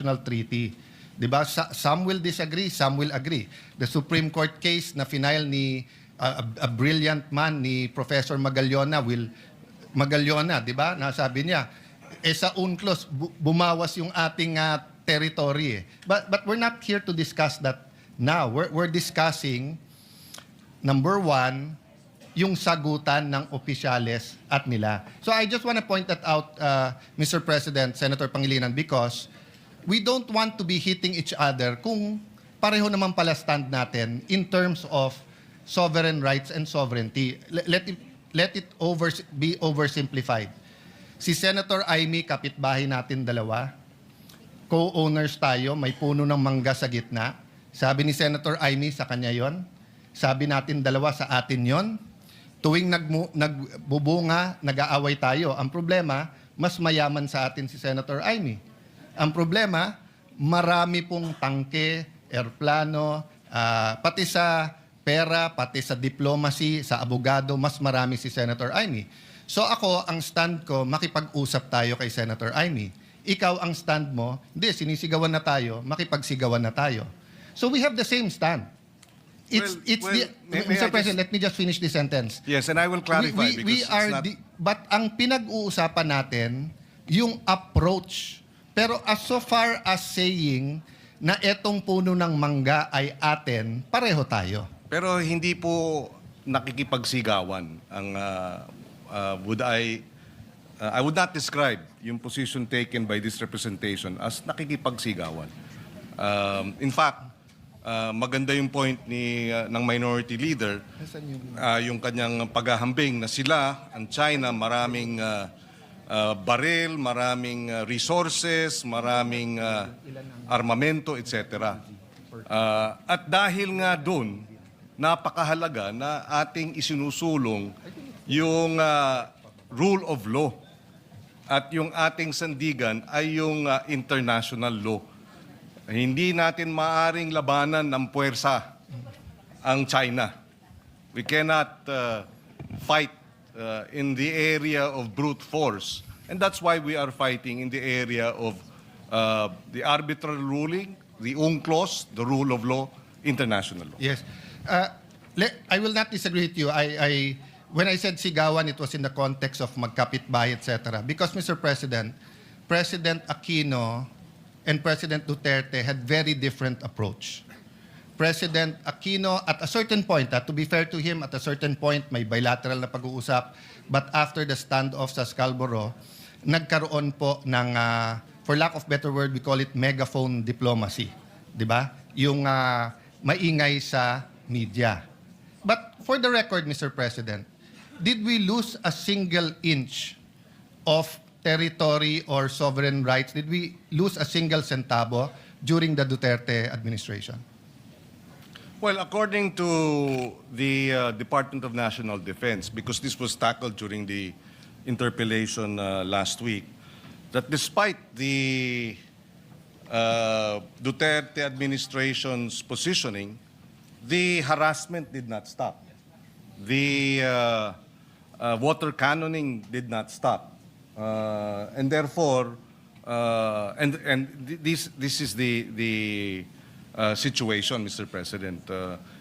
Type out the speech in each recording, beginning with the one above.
treaty. 'Di ba? Some will disagree, some will agree. The Supreme Court case na final ni a brilliant man ni Professor Magallona, 'di ba? Nasabi niya sa UNCLOS bumawas yung ating territory. But we're not here to discuss that now. We're discussing number one, yung sagutan ng opisyales at nila. So I just want to point that out, Mr. President, Senator Pangilinan, because we don't want to be hitting each other kung pareho naman pala stand natin in terms of sovereign rights and sovereignty. Let it be oversimplified. Si Senator Amy, kapitbahay natin dalawa, co-owners tayo, may puno ng mangga sa gitna. Sabi ni Senator Amy, sa kanya yon. Sabi natin dalawa, sa atin yon. Tuwing nagbubunga, nag-aaway tayo. Ang problema, mas mayaman sa atin si Senator Amy. Ang problema, marami pong tangke, airplano, pati sa pera, pati sa diplomacy, sa abogado, mas marami si Senator Amy. So ako, ang stand ko, makipag-usap tayo kay Senator Amy. Ikaw, ang stand mo, hindi, sinisigawan na tayo, makipagsigawan na tayo. So we have the same stand. Mr. President, let me just finish this sentence. Yes, and I will clarify but ang pinag-uusapan natin, yung approach. Pero as so far as saying na etong puno ng mangga ay atin, pareho tayo. Pero hindi po nakikipagsigawan ang I would not describe yung position taken by this representation as nakikipagsigawan. In fact, maganda yung point ng minority leader, yung kanyang paghahambing na sila, ang China, maraming baril, maraming resources, maraming armamento, etc. At dahil nga doon, napakahalaga na ating isinusulong yung rule of law at yung ating sandigan ay yung international law. Hindi natin maaring labanan ng puwersa ang China. We cannot fight in the area of brute force. And that's why we are fighting in the area of the arbitral ruling, the UNCLOS, the rule of law, international law. Yes. I will not disagree with you. When I said sigawan, it was in the context of magkapitbahay, etc. Because, Mr. President, President Aquino and President Duterte had very different approach. President Aquino, at a certain point, to be fair to him, at a certain point, may bilateral na pag-uusap. But after the standoff sa Scarborough, nagkaroon po ng, for lack of better word, we call it megaphone diplomacy. Di ba? Yung maingay sa media. But for the record, Mr. President, did we lose a single inch of territory or sovereign rights? Did we lose a single centavo during the Duterte administration? Well, according to the Department of National Defense, because this was tackled during the interpellation last week, that despite the Duterte administration's positioning, the harassment did not stop. The water cannoning did not stop. And therefore, this is the situation, Mr. President.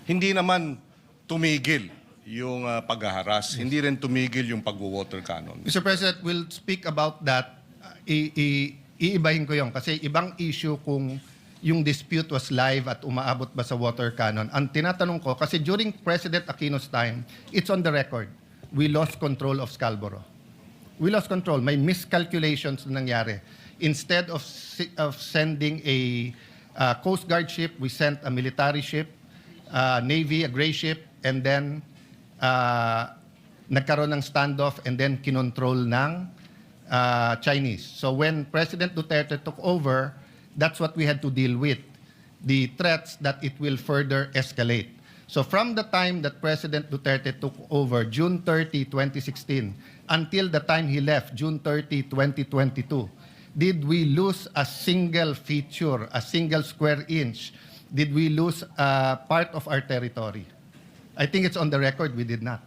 Hindi naman tumigil yung paghaharas. Hindi rin tumigil yung pag-water cannon. Mr. President, we'll speak about that. Iibahin ko yun kasi ibang issue kung yung dispute was live at umaabot ba sa water cannon. Ang tinatanong ko, kasi during President Aquino's time, it's on the record, we lost control of Scarborough. We lost control. May miscalculations na nangyari. Instead of sending a Coast Guard ship, we sent a military ship, Navy, a gray ship, and then nagkaroon ng standoff and then kinontrol ng Chinese. So when President Duterte took over, that's what we had to deal with, the threats that it will further escalate. So from the time that President Duterte took over, June 30, 2016, until the time he left, June 30, 2022, did we lose a single feature, a single square inch? Did we lose part of our territory? I think it's on the record, we did not.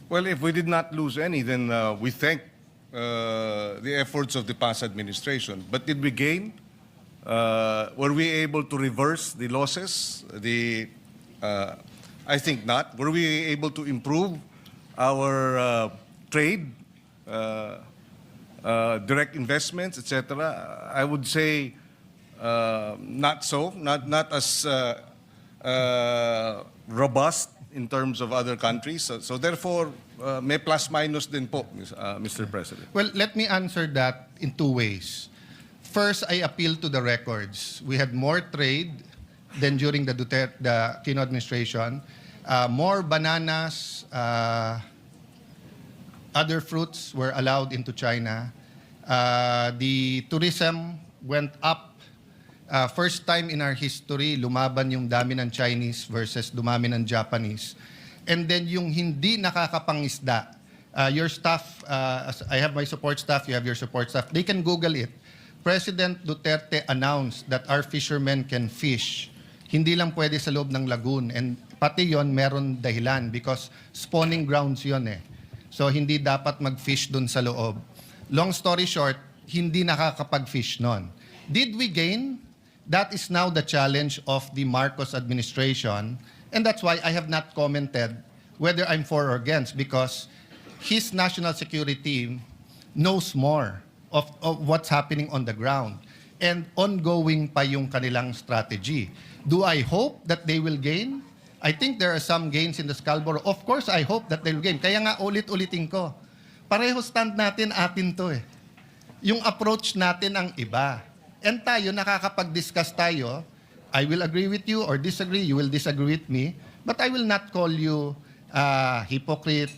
Well, if we did not lose any, then we thank the efforts of the past administration. But did we gain Were we able to reverse the losses? I think not. Were we able to improve our trade, direct investments, etc.? I would say not so. Not as robust in terms of other countries. So therefore, may plus minus din po, Mr. President. Well, let me answer that in two ways. First, I appeal to the records. We had more trade than during the Aquino administration. More bananas, other fruits were allowed into China. The tourism went up. First time in our history, lumaban yung dami ng Chinese versus dumami ng Japanese. And then yung hindi nakakapangisda, your staff, I have my support staff, you have your support staff, they can Google it. President Duterte announced that our fishermen can fish. Hindi lang pwede sa loob ng lagoon. And pati yon meron dahilan because spawning grounds yon eh. So hindi dapat mag-fish dun sa loob. Long story short, hindi nakakapag-fish nun. Did we gain? That is now the challenge of the Marcos administration. And that's why I have not commented whether I'm for or against because his national security knows more of what's happening on the ground. And ongoing pa yung kanilang strategy. Do I hope that they will gain? I think there are some gains in the Scarborough. Of course, I hope that they will gain. Kaya nga ulit-ulitin ko. Pareho stand natin, atin to eh. Yung approach natin ang iba. And tayo, nakakapag-discuss tayo. I will agree with you or disagree. You will disagree with me. But I will not call you hypocrite,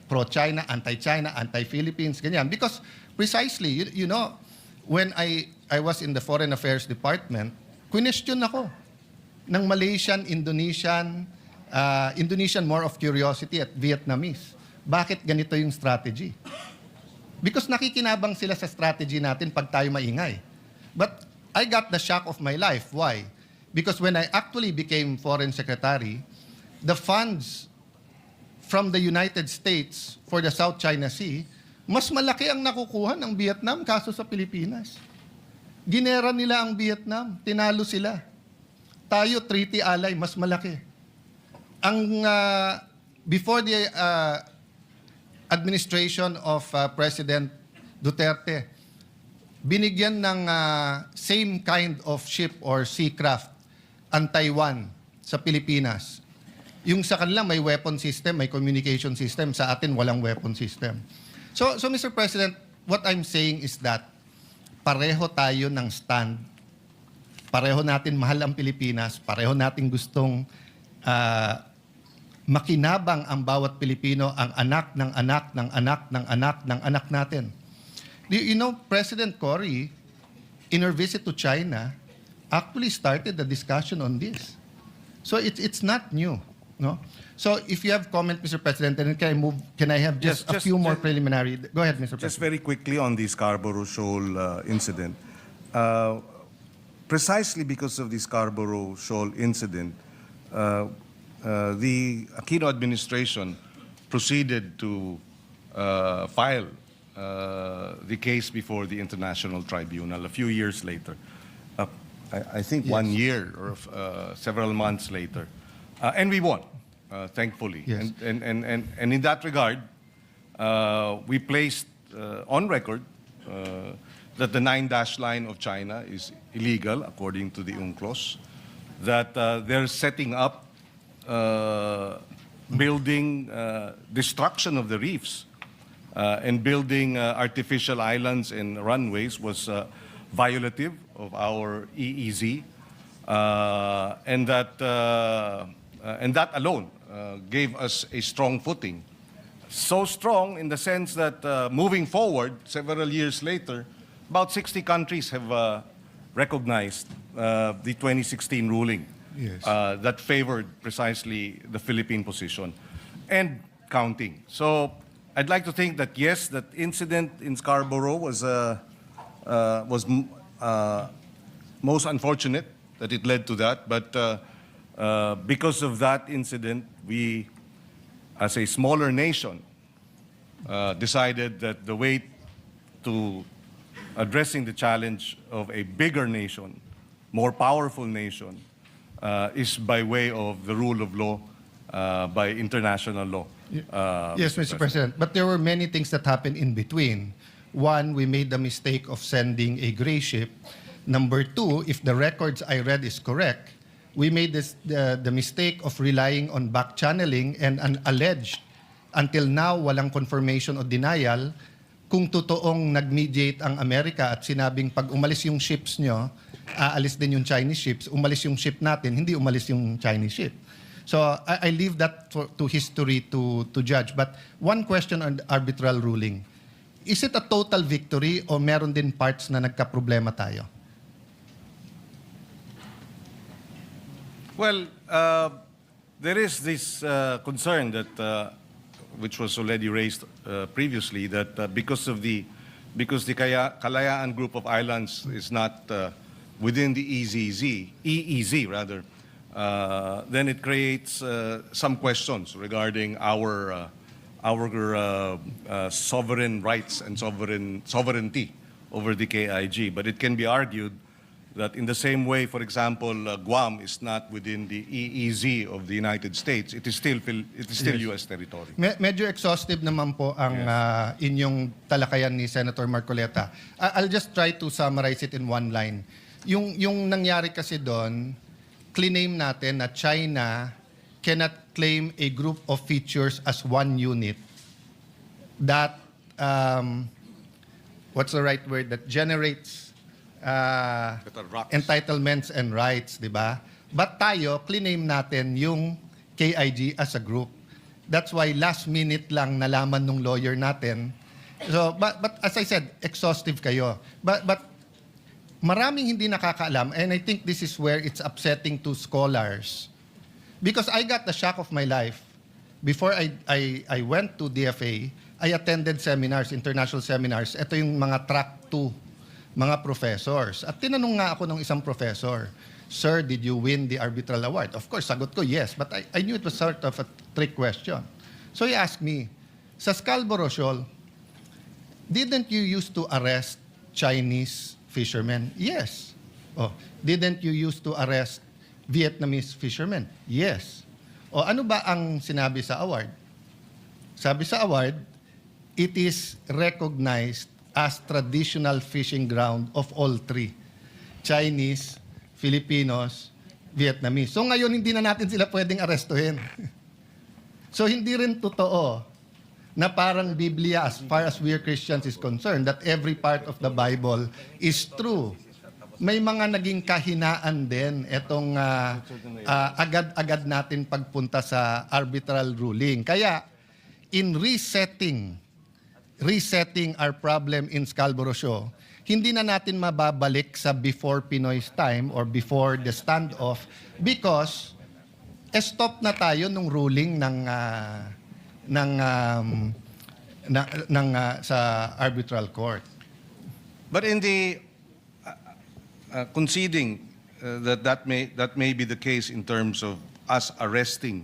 pro-China, anti-China, anti-Philippines, ganyan. Because precisely, you know, when I was in the Foreign Affairs Department, question ako ng Malaysian, Indonesian, Indonesian more of curiosity at Vietnamese. Bakit ganito yung strategy? Because nakikinabang sila sa strategy natin pag tayo maingay. But I got the shock of my life. Why? Because when I actually became Foreign Secretary, the funds from the United States for the South China Sea, mas malaki ang nakukuha ng Vietnam kaso sa Pilipinas. Ginera nila ang Vietnam, tinalo sila. Tayo, treaty ally, mas malaki. Ang before the administration of President Duterte, binigyan ng same kind of ship or seacraft ang Taiwan sa Pilipinas. Yung sa kanila may weapon system, may communication system. Sa atin, walang weapon system. So Mr. President, what I'm saying is that pareho tayo ng stand. Pareho natin mahal ang Pilipinas. Pareho natin gustong makinabang ang bawat Pilipino, ang anak ng anak ng anak ng anak ng anak natin. You know, President Cory, in her visit to China, actually started the discussion on this. So it's not new, no? So if you have comment, Mr. President, then can I have just a few more preliminary? Go ahead, Mr. President. Just very quickly on the Scarborough Shoal incident. Precisely because of the Scarborough Shoal incident, the Aquino administration proceeded to file the case before the International Tribunal a few years later. I think Yes. 1 year or several months later. And we won, thankfully. Yes. And in that regard, we placed on record that the 9-dash line of China is illegal, according to the UNCLOS, that they're setting up, building destruction of the reefs and building artificial islands and runways was violative of our EEZ, and that alone gave us a strong footing. So strong in the sense that moving forward, several years later, about 60 countries have recognized the 2016 ruling Yes. that favored precisely the Philippine position and counting. So I'd like to think that yes, that incident in Scarborough was most unfortunate that it led to that, but because of that incident, we, as a smaller nation, decided that the way to addressing the challenge of a bigger nation, more powerful nation, is by way of the rule of law, by international law. Yes, Mr. President. But there were many things that happened in between. One, we made the mistake of sending a gray ship. Number two, if the records I read is correct, we made the mistake of relying on back channeling and an alleged, until now, walang confirmation o denial, kung totoong nag-mediate ang Amerika at sinabing pag umalis yung ships nyo, aalis din yung Chinese ships, umalis yung ship natin, hindi umalis yung Chinese ship. So I leave that to history to judge. But one question on the arbitral ruling. Is it a total victory o meron din parts na nagka-problema tayo? Well, there is this concern that, which was already raised previously, that because the Kalayaan Group of Islands is not within the EEZ rather, then it creates some questions regarding our sovereign rights and sovereignty over the KIG. But it can be argued that in the same way, for example, Guam is not within the EEZ of the United States, it is still U.S. territory. Medyo exhaustive naman po ang inyong talakayan ni Senator Marcoleta. I'll just try to summarize it in one line. Yung nangyari kasi doon, claim natin na China cannot claim a group of features as one unit that, what's the right word, that generates entitlements and rights, di ba? But tayo, claim natin yung KIG as a group. That's why last minute lang nalaman nung lawyer natin. So, but as I said, exhaustive kayo. But maraming hindi nakakaalam, and I think this is where it's upsetting to scholars. Because I got the shock of my life. Before I went to DFA, I attended seminars, international seminars. Ito yung mga track 2, mga professors. At tinanong nga ako ng isang professor, "Sir, did you win the arbitral award?" Of course, sagot ko, yes. But I knew it was sort of a trick question. So he asked me, "Sa Scarborough Shoal, didn't you used to arrest Chinese fishermen?" "Yes." "Oh, didn't you used to arrest Vietnamese fishermen?" "Yes." "O ano ba ang sinabi sa award?" Sabi sa award, it is recognized as traditional fishing ground of all three: Chinese, Filipinos, Vietnamese. So ngayon, hindi na natin sila pwedeng arestuhin. So hindi rin totoo na parang Biblia, as far as we are Christians is concerned, that every part of the Bible is true. May mga naging kahinaan din itong agad-agad natin pagpunta sa arbitral ruling. Kaya, in resetting our problem in Scarborough Shoal, hindi na natin mababalik sa before Pinoy's time or before the standoff because stop na tayo nung ruling sa arbitral court. But in the conceding that may be the case in terms of us arresting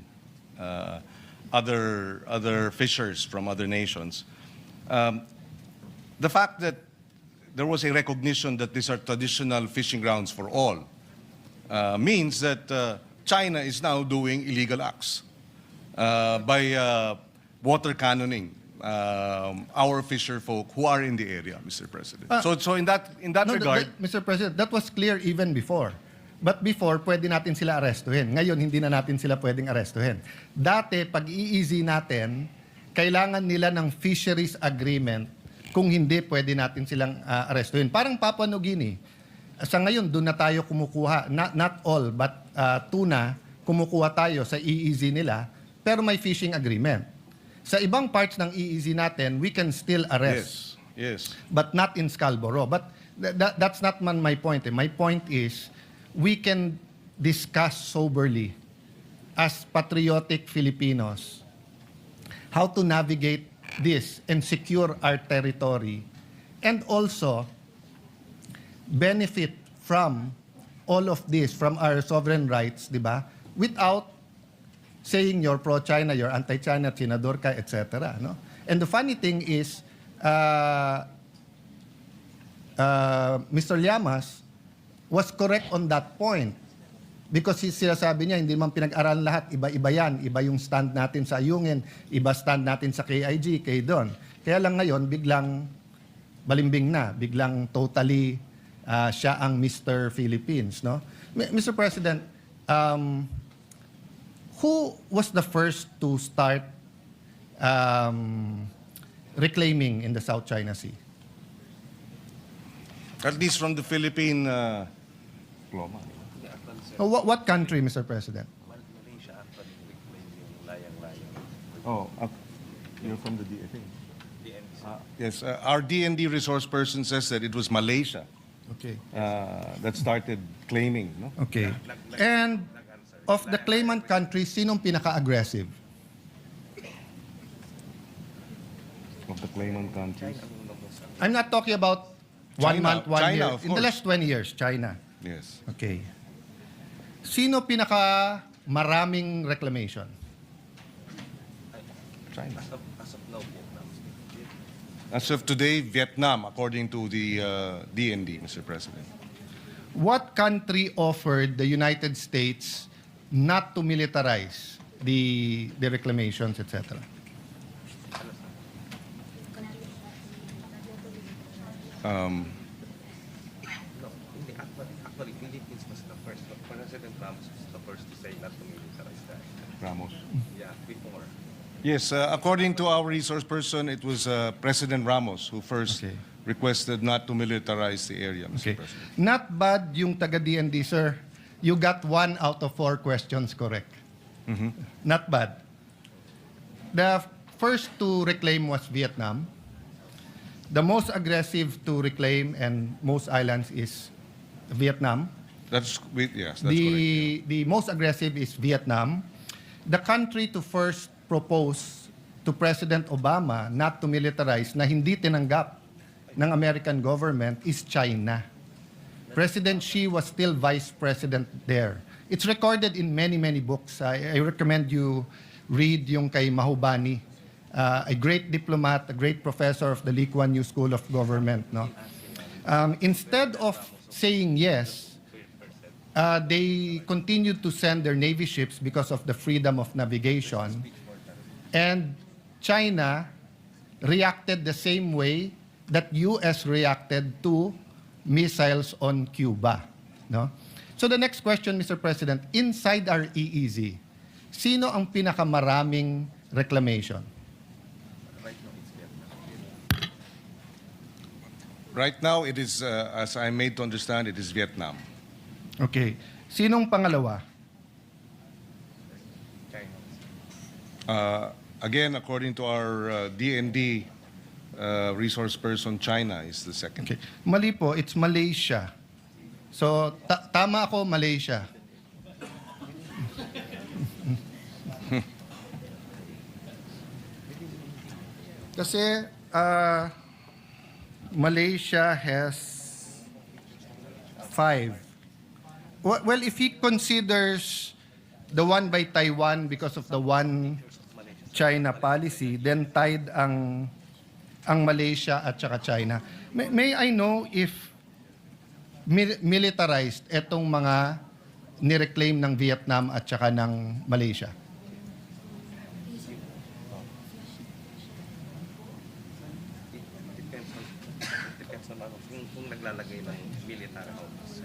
other fishers from other nations, the fact that there was a recognition that these are traditional fishing grounds for all means that China is now doing illegal acts by water cannoning our fisher folk who are in the area, Mr. President. So in that regard, Mr. President, that was clear even before. But before, pwede natin sila arestuhin. Ngayon, hindi na natin sila pwedeng arestuhin. Dati, pag i-easy natin, kailangan nila ng fisheries agreement. Kung hindi, pwede natin silang arestuhin. Parang Papua New Guinea. Sa ngayon, doon na tayo kumukuha. Not all, but tuna, kumukuha tayo sa EEZ nila, pero may fishing agreement. Sa ibang parts ng EEZ natin, we can still arrest. yes. But not in Scarborough. But that's not my point. My point is, we can discuss soberly as patriotic Filipinos how to navigate this and secure our territory and also benefit from all of this, from our sovereign rights, di ba? Without saying you're pro-China, you're anti-China, Senador ka, etc. No? And the funny thing is, Mr. Llamas was correct on that point. Because sila sabi niya, hindi man pinag-aralan lahat, iba-iba yan. Iba yung stand natin sa Ayungin, iba stand natin sa KIG, kay Don. Kaya lang ngayon, biglang balimbing na, biglang totally siya ang Mr. Philippines. No? Mr. President, who was the first to start reclaiming in the South China Sea? At least from the Philippine diploma. What country, Mr. President? Oh, you're from the DFA. Yes, our DND resource person says that it was Malaysia Okay. that started claiming. No? Okay. And of the claimant countries, sinong pinaka-aggressive? Of the claimant countries. I'm not talking about 1 China. month, 1 China, year. of In the course. last 20 years, China. Yes. Okay. Sino pinaka-maraming reclamation? China. As of today, Vietnam, according to the DND, Mr. President. What country offered the United States not to militarize the reclamations, etc.? Actually, Philippines was the first. President Ramos was the first to say not to militarize that. Ramos. Yeah, before. Yes, according to our resource person, it was President Ramos who first Okay. requested not to militarize the area, Mr. Okay. President. Not bad yung taga-DND, sir. You got 1 out of 4 questions correct. Not bad. The first to reclaim was Vietnam. The most aggressive to reclaim and most islands is Vietnam. Yes, that's correct. The most aggressive is Vietnam. The country to first propose to President Obama not to militarize na hindi tinanggap ng American government is China. President Xi was still vice president there. It's recorded in many, many books. I recommend you read yung kay Mahubani, a great diplomat, a great professor of the Lee Kuan Yew School of Government. No? Instead of saying yes, they continued to send their Navy ships because of the freedom of navigation. And China reacted the same way that US reacted to missiles on Cuba. No? So the next question, Mr. President, inside our EEZ, sino ang pinakamaraming reclamation? Right now, it is, as I'm made to understand, it is Vietnam. Okay. Sinong pangalawa? Again, according to our DND resource person, China is the second. Okay. Mali po, it's Malaysia. So, tama ako, Malaysia. Kasi, Malaysia has 5. Well, if he considers the one by Taiwan because of the one China policy, then tied ang Malaysia at saka China. May I know if militarized etong mga nireclaim ng Vietnam at saka ng Malaysia? Depends naman kung naglalagay ng military office.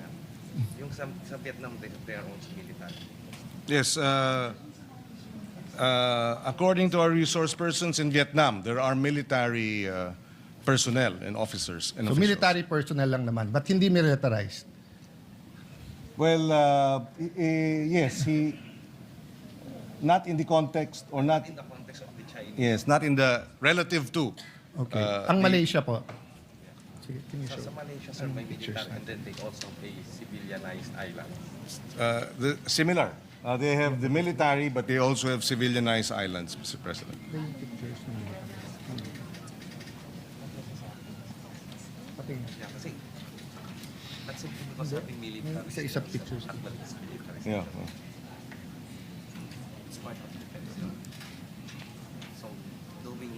Yung sa Vietnam, they have their own military. Yes, according to our resource persons in Vietnam, there are military personnel and officers. And So officials. military personnel lang naman, but hindi militarized. Well, yes, he not in the context or not. In the context of the Chinese. Yes, not in the relative to. Okay. Ang Malaysia po. Sige, can you show? Sa Malaysia, sir, may military and then they also pay civilianized islands. Similar. They have the military, but they also have civilianized islands, Mr. President. Yeah, kasi that's it because having military. Isa-isa pictures. Actually, it's military. Yeah. It's part of defense. So doing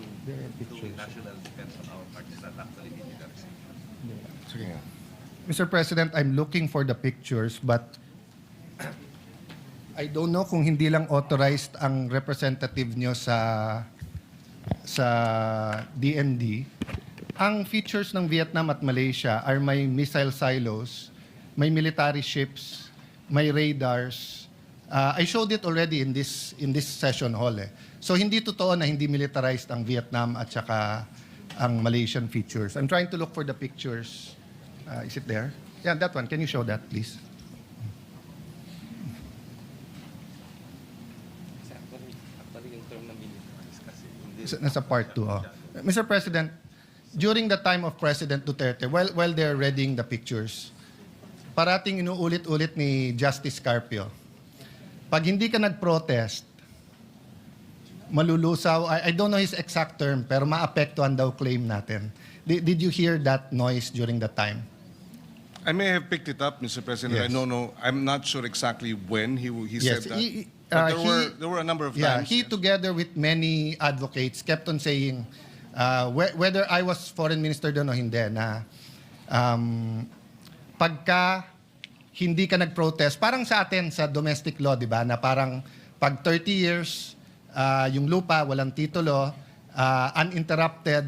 national defense on our part is not actually military. Sige nga. Mr. President, I'm looking for the pictures, but I don't know kung hindi lang authorized ang representative nyo sa DND. Ang features ng Vietnam at Malaysia are may missile silos, may military ships, may radars. I showed it already in this session hall. So hindi totoo na hindi militarized ang Vietnam at saka ang Malaysian features. I'm trying to look for the pictures. Is it there? Yeah, that one. Can you show that, please? Kasi actually yung term na militarized kasi hindi. Nasa part 2. Oh. Mr. President, during the time of President Duterte, while they're readying the pictures, parating inuulit-ulit ni Justice Carpio, pag hindi ka nag-protest, malulusaw, I don't know his exact term, pero maapektuhan daw claim natin. Did you hear that noise during that time? I may have picked it up, Mr. President. Yes. No. I'm not sure exactly when he Yes, said that. he- But he- there were a number of Yeah, times. he yes. together with many advocates kept on saying, whether I was foreign minister doon o hindi, na pagka hindi ka nag-protest, parang sa atin sa domestic law, di ba, na parang pag 30 years, yung lupa, walang titulo, uninterrupted,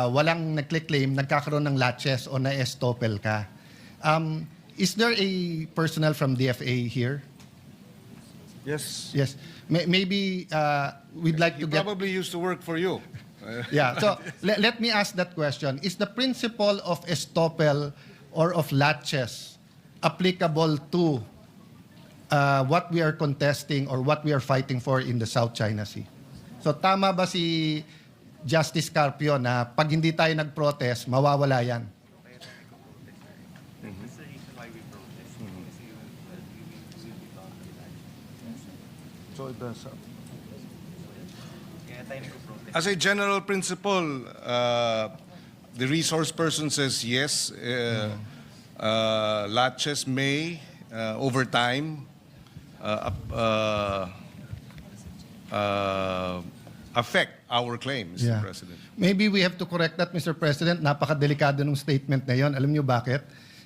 walang nagclaim, nagkakaroon ng laches o na-estopel ka. Is there a personnel from DFA here? Yes. Yes. Maybe we'd like He to get... probably used to work for you. Yeah. So let me ask that question. Is the principle of estoppel or of laches applicable to what we are contesting or what we are fighting for in the South China Sea? So tama ba si Justice Carpio na pag hindi tayo nag-protest, mawawala yan? That's the reason why we protest. Kasi well, we will be taught to that. So it does. Kaya tayo nag-protest. As a general principle, the resource person says yes. Latches may, over time, affect our claims, Mr. President. Maybe we have to correct that, Mr. President. Napakadelikado ng statement na yon. Alam niyo bakit?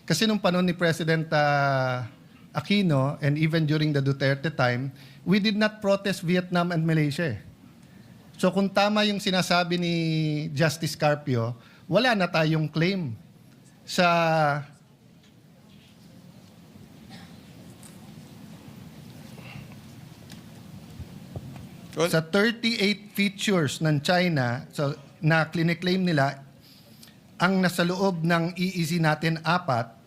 Kasi nung panahon ni President Aquino and even during the Duterte time, we did not protest Vietnam and Malaysia. So kung tama yung sinasabi ni Justice Carpio, wala na tayong claim sa Well, sa 38 features ng China so, na clinic-claim nila, ang nasa loob ng EEZ natin 4,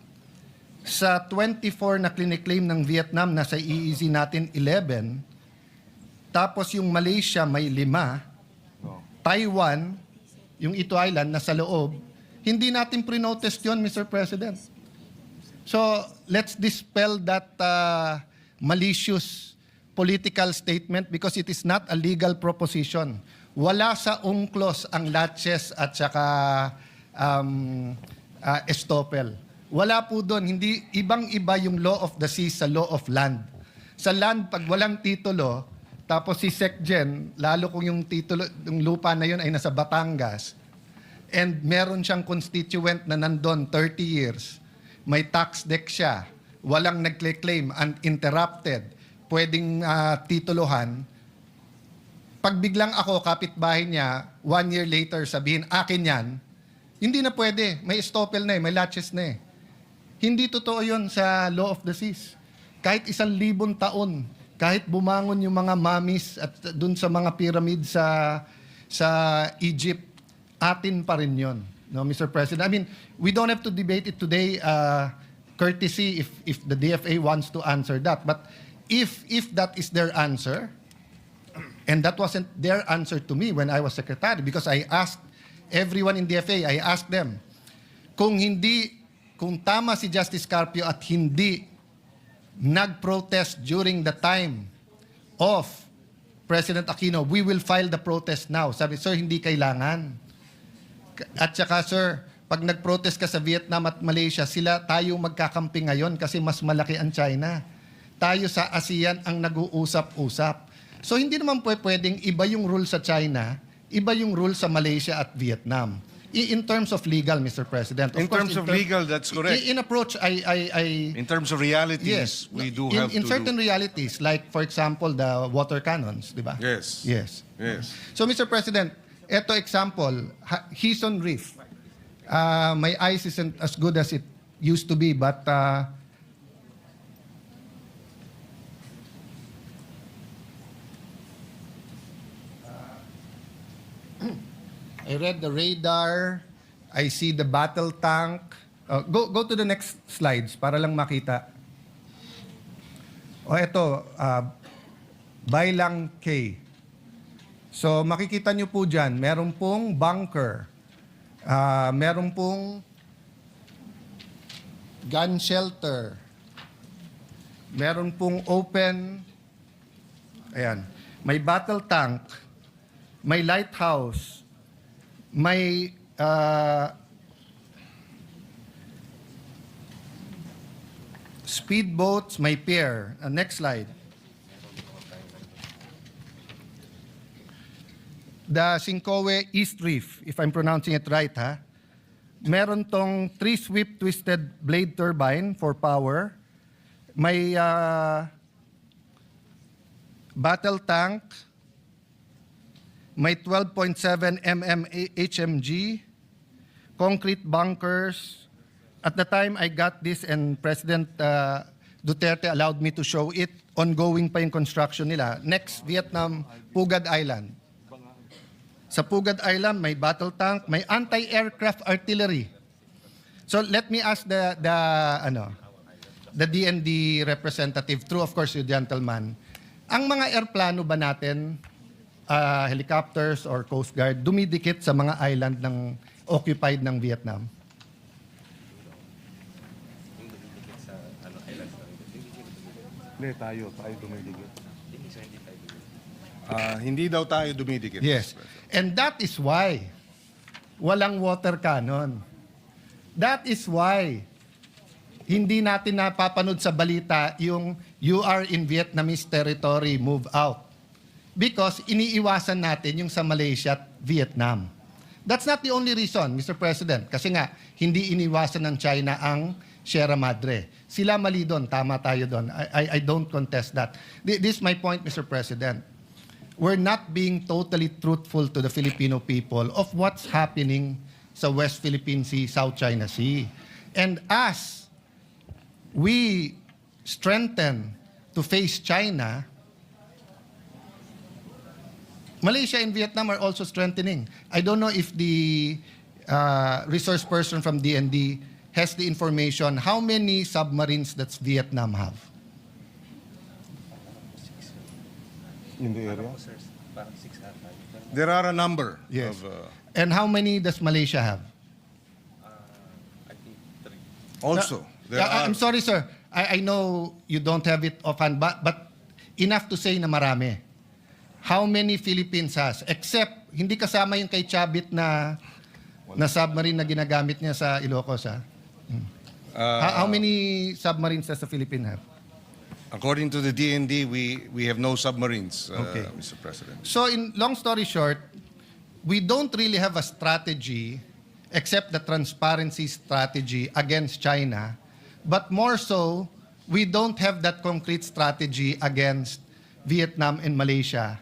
sa 24 na clinic-claim ng Vietnam, nasa EEZ natin 11, tapos yung Malaysia may 5, Taiwan, yung Ito Island, nasa loob, hindi natin pre-notice yun, Mr. President. So, let's dispel that malicious political statement because it is not a legal proposition. Wala sa UNCLOS ang laches at saka estoppel. Wala po doon. Hindi, ibang-iba yung law of the sea sa law of land. Sa land, pag walang titulo, tapos si SecGen, lalo kung yung titulo, yung lupa na yun ay nasa Batangas, and meron siyang constituent na nandun 30 years, may tax deck siya, walang nag-claim, uninterrupted, pwedeng tituluhan, pag biglang ako, kapitbahay niya, 1 year later, sabihin, akin yan, hindi na pwede. May estoppel na may latches na Hindi totoo yon sa law of the seas. Kahit 1,000 taon, kahit bumangon yung mga mummies at dun sa mga pyramid sa Egypt, atin pa rin yon, no, Mr. President. I mean, we don't have to debate it today, courtesy if the DFA wants to answer that. But if that is their answer, and that wasn't their answer to me when I was secretary, because I asked everyone in DFA, I asked them, kung tama si Justice Carpio at hindi nag-protest during the time of President Aquino, we will file the protest now. Sabi, sir, hindi kailangan. At saka, sir, pag nag-protest ka sa Vietnam at Malaysia, tayo magkakampi ngayon kasi mas malaki ang China. Tayo sa ASEAN ang nag-uusap-usap. So, hindi naman pwedeng iba yung rule sa China, iba yung rule sa Malaysia at Vietnam. In terms of legal, Mr. President. In terms of legal, that's correct. In approach, I In terms of realities, yes, we do in, have in to certain do. realities, like for example, the water cannons, di ba? Yes. Yes. Yes. So, Mr. President, eto example, Hison Reef. My eyes isn't as good as it used to be, but I read the radar, I see the battle tank. Go to the next slides para lang makita. O eto, Bailang K. So makikita nyo po dyan, meron pong bunker, meron pong gun shelter, meron pong open, ayan, may battle tank, may lighthouse, may speedboats, may pier. Next slide. The Sincoe East Reef, if I'm pronouncing it right, ha? Meron tong 3-sweep twisted blade turbine for power. May battle tank. May 12.7 mm HMG. Concrete bunkers. At the time I got this and President Duterte allowed me to show it, ongoing pa yung construction nila. Next, Vietnam, Pugad Island. Sa Pugad Island, may battle tank, may anti-aircraft artillery. So let me ask the DND representative, through of course you gentleman, ang mga airplano ba natin, helicopters or Coast Guard, dumidikit sa mga island ng occupied ng Vietnam? Yung dumidikit sa islands na rin. Hindi, tayo dumidikit. Hindi tayo dumidikit. Hindi daw tayo dumidikit. Yes. And that is why walang water cannon. That is why hindi natin napapanood sa balita yung you are in Vietnamese territory, move out. Because iniiwasan natin yung sa Malaysia at Vietnam. That's not the only reason, Mr. President. Kasi nga, hindi iniwasan ng China ang Sierra Madre. Sila mali doon, tama tayo doon. I don't contest that. This is my point, Mr. President. We're not being totally truthful to the Filipino people of what's happening sa West Philippine Sea, South China Sea. And as we strengthen to face China, Malaysia and Vietnam are also strengthening. I don't know if the resource person from DND has the information how many submarines does Vietnam have. In the area? Officers, parang 6 ata. There are a number Yes. of... And how many does Malaysia have? I think 3. also, there are... I'm sorry, sir. I know you don't have it offhand, but enough to say na marami. How many Philippines has? Except, hindi kasama yung kay Chabit na submarine na ginagamit niya sa Ilocos, ha? How many submarines does the Philippines have? According to the DND, we have no submarines, Okay. Mr. President. So, in long story short, we don't really have a strategy except the transparency strategy against China, but more so, we don't have that concrete strategy against Vietnam and Malaysia.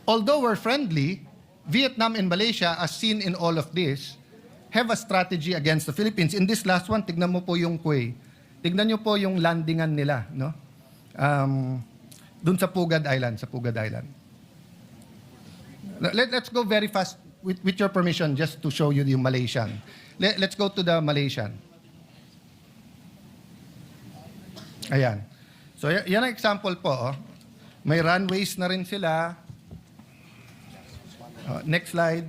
Although we're friendly, Vietnam and Malaysia, as seen in all of this, have a strategy against the Philippines. In this last one, tignan mo po yung Quay. Tignan nyo po yung landingan nila, no? Dun sa Pugad Island, Let's go very fast with your permission just to show you yung Malaysian. Let's go to the Malaysian. Ayan. So yan ang example po, oh. May runways na rin sila. Next slide.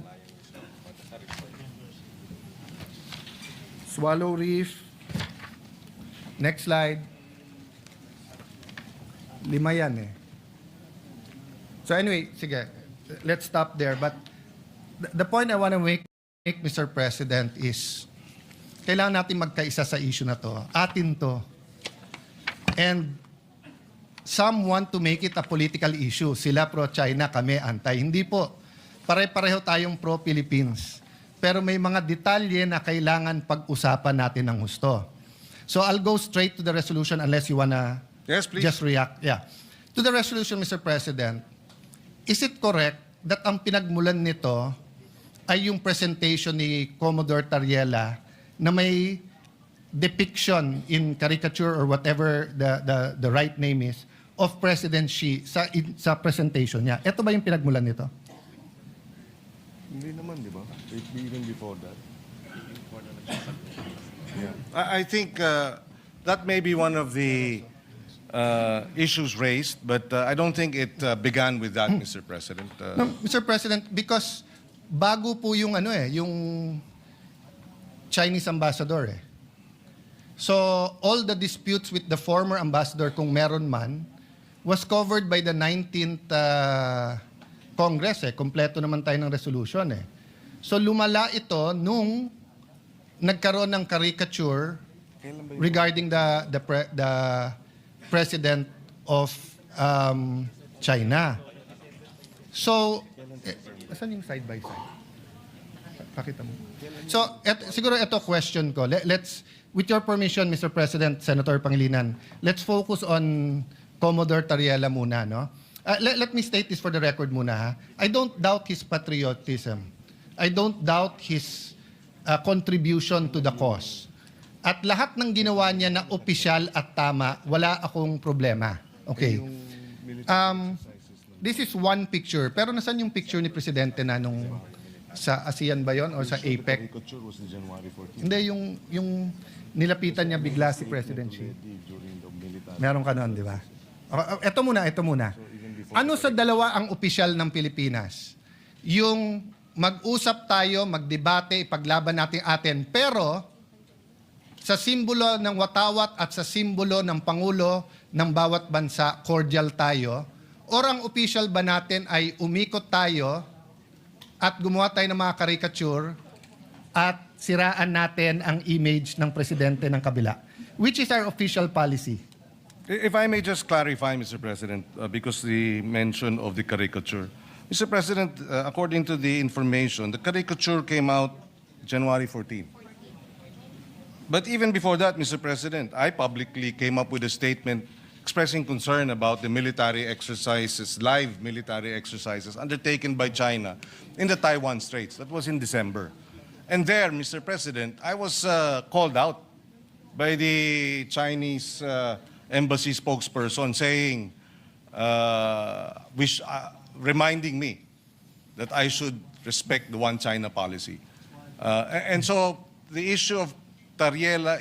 Swallow Reef. Next slide. 5 yan eh. So anyway, sige, let's stop there. But the point I want to make, Mr. President, is kailangan natin magkaisa sa issue na to. Atin to. And some want to make it a political issue. Sila pro-China, kami anti. Hindi po. Pare-pareho tayong pro-Philippines. pero may mga detalye na kailangan pag-usapan natin ng husto. So I'll go straight to the resolution unless you wanna Yes, please. just react. Yeah. To the resolution, Mr. President, is it correct that ang pinagmulan nito ay yung presentation ni Commodore Tariela na may depiction in caricature or whatever the right name is of President Xi sa presentation niya? Ito ba yung pinagmulan nito? Hindi naman, di ba? Even before that. Yeah. I think that may be one of the issues raised, but I don't think it began with that, Mr. President. No, Mr. President, because bago po yung yung Chinese ambassador eh. So all the disputes with the former ambassador, kung meron man, was covered by the 19th Congress eh. Kompleto naman tayo ng resolution eh. So lumala ito nung nagkaroon ng caricature regarding the president of China. So, asan yung side by side? Pakita mo. So, siguro ito question ko. Let's, with your permission, Mr. President, Senator Pangilinan, let's focus on Commodore Tariela muna, no? Let me state this for the record muna, ha? I don't doubt his patriotism. I don't doubt his contribution to the cause. At lahat ng ginawa niya na opisyal at tama, wala akong problema. Okay. This is one picture. Pero nasan yung picture ni Presidente na nung sa ASEAN ba yon or sa APEC? Hindi, yung nilapitan niya bigla si President Xi. Meron ka nun, di ba? Ito muna. Ano sa dalawa ang opisyal ng Pilipinas? Yung mag-usap tayo, magdebate, ipaglaban natin atin, pero sa simbolo ng watawat at sa simbolo ng Pangulo ng bawat bansa, cordial tayo, or ang official ba natin ay umikot tayo at gumawa tayo ng mga caricature at siraan natin ang image ng presidente ng kabila? Which is our official policy? If I may just clarify, Mr. President, because the mention of the caricature. Mr. President, according to the information, the caricature came out January 14. But even before that, Mr. President, I publicly came up with a statement expressing concern about the military exercises, live military exercises undertaken by China in the Taiwan Straits. That was in December. And there, Mr. President, I was called out by the Chinese embassy spokesperson saying, reminding me that I should respect the one China policy. And so the issue of Tariela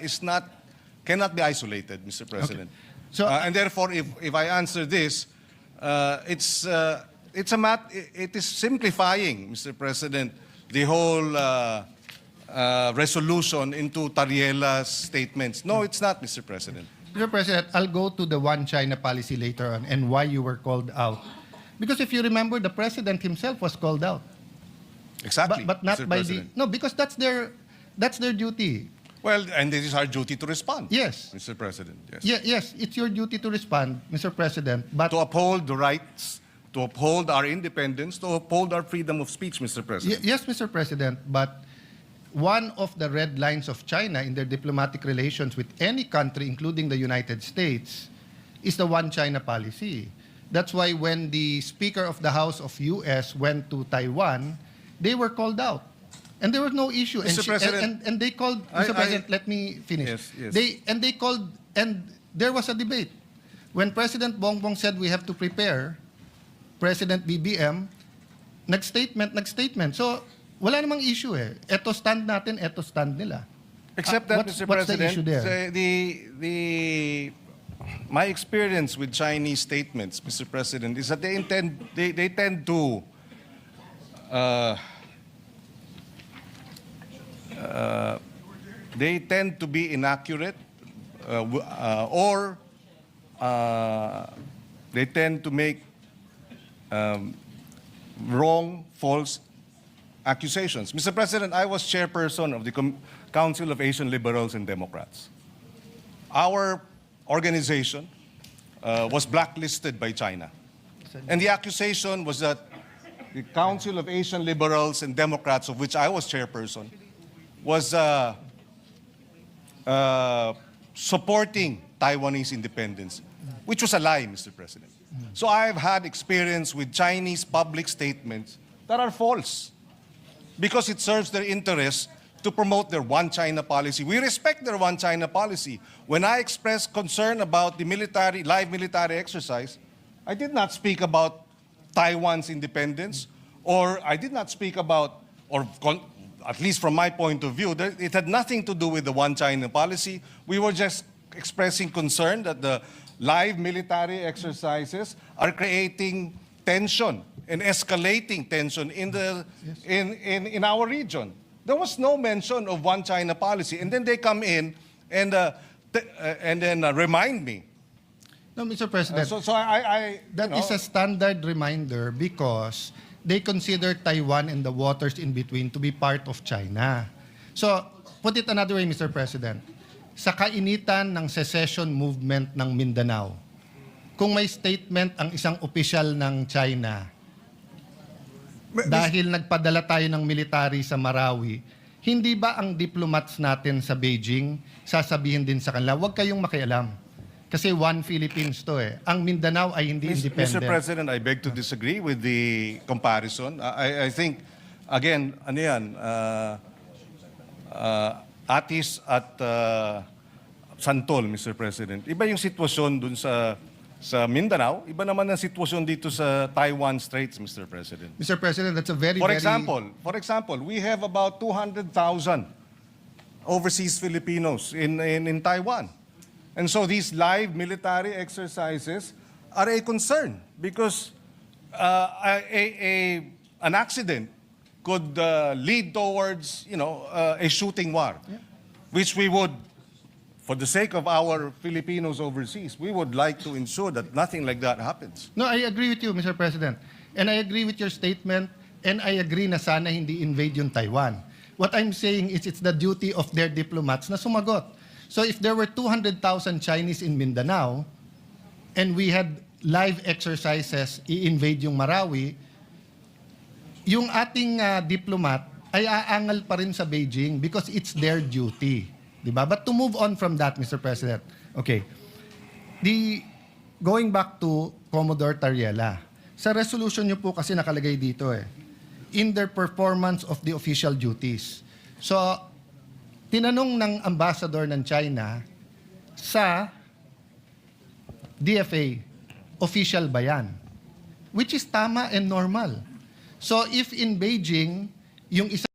cannot be isolated, Mr. President. Okay. So, and therefore, if I answer this, it is simplifying, Mr. President, the whole resolution into Tariela's statements. No, it's not, Mr. President. Mr. President, I'll go to the one China policy later on and why you were called out. Because if you remember, the president himself was called out. Exactly, But not Mr. by President. no, because that's their duty. Well, and it is our duty to respond. Yes. Mr. President. Yes. Yes, it's your duty to respond, Mr. President. But To uphold the rights, to uphold our independence, to uphold our freedom of speech, Mr. President. yes, Mr. President, but one of the red lines of China in their diplomatic relations with any country, including the United States, is the one China policy. That's why when the Speaker of the House of U.S. went to Taiwan, they were called out. And there was no issue. Mr. President, and they called, Mr. President, let me finish. Yes. They called, and there was a debate. When President Bongbong said we have to prepare, President BBM, nag-statement. So, wala namang issue eh. Eto stand natin, eto stand nila. Except that, What's Mr. the President, issue there? my experience with Chinese statements, Mr. President, is that they tend to be inaccurate, or they tend to make wrong, false accusations. Mr. President, I was chairperson of the Council of Asian Liberals and Democrats. Our organization was blacklisted by China. And the accusation was that the Council of Asian Liberals and Democrats, of which I was chairperson, was supporting Taiwanese independence, which was a lie, Mr. President. So I've had experience with Chinese public statements that are false because it serves their interests to promote their one China policy. We respect their one China policy. When I expressed concern about the live military exercise, I did not speak about Taiwan's independence, or I did not speak about, at least from my point of view, it had nothing to do with the one China policy. We were just expressing concern that the live military exercises are creating tension and escalating tension in our region. There was no mention of one China policy, and then they come in and then remind me. No, Mr. President. That is a standard reminder because they consider Taiwan and the waters in between to be part of China. So, put it another way, Mr. President. Sa kainitan ng secession movement ng Mindanao, kung may statement ang isang opisyal ng China, dahil nagpadala tayo ng military sa Marawi, hindi ba ang diplomats natin sa Beijing sasabihin din sa kanila, huwag kayong makialam. Kasi one Philippines to eh. Ang Mindanao ay hindi independent. Mr. President, I beg to disagree with the comparison. I think, again, ano yan, Atis at Santol, Mr. President. Iba yung sitwasyon dun sa Mindanao, iba naman ang sitwasyon dito sa Taiwan Straits, Mr. President. Mr. President, that's a very, For example, we have about 200,000 overseas Filipinos in Taiwan. And so these live military exercises are a concern because an accident could lead towards, a shooting war, which we would, for the sake of our Filipinos overseas, we would like to ensure that nothing like that happens. No, I agree with you, Mr. President. And I agree with your statement, and I agree na sana hindi invade yung Taiwan. What I'm saying is it's the duty of their diplomats na sumagot. So if there were 200,000 Chinese in Mindanao, and we had live exercises, i-invade yung Marawi, yung ating diplomat ay aangal pa rin sa Beijing because it's their duty. Diba? But to move on from that, Mr. President, okay, going back to Commodore Tariela, sa resolution nyo po kasi nakalagay dito in their performance of the official duties. So, tinanong ng ambassador ng China sa DFA, official ba yan? Which is tama and normal. So, if in Beijing, yung isang